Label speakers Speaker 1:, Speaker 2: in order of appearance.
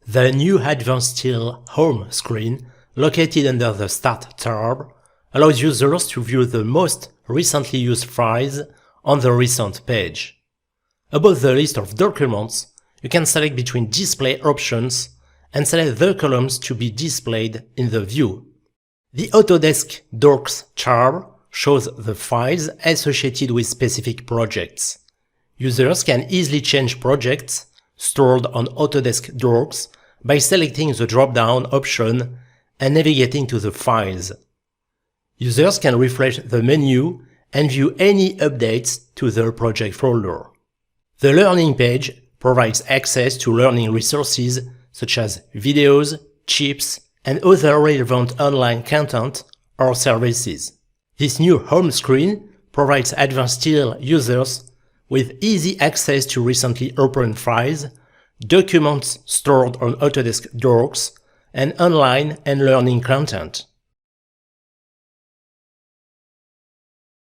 Speaker 1: The new Advanced Style home screen, located under the Start tab, allows users to view the most recently used files on the Recent page. Above the list of documents, you can select between display options and select the columns to be displayed in the view. The Autodesk Docs tab shows the files associated with specific projects. Users can easily change projects stored on Autodesk Docs by selecting the drop-down option and navigating to the files. Users can refresh the menu and view any updates to their project folder. The Learning page provides access to learning resources such as videos, chips, and other relevant online content or services. This new home screen provides Advanced Style users with easy access to recently opened files, documents stored on Autodesk Docs, and online and learning content.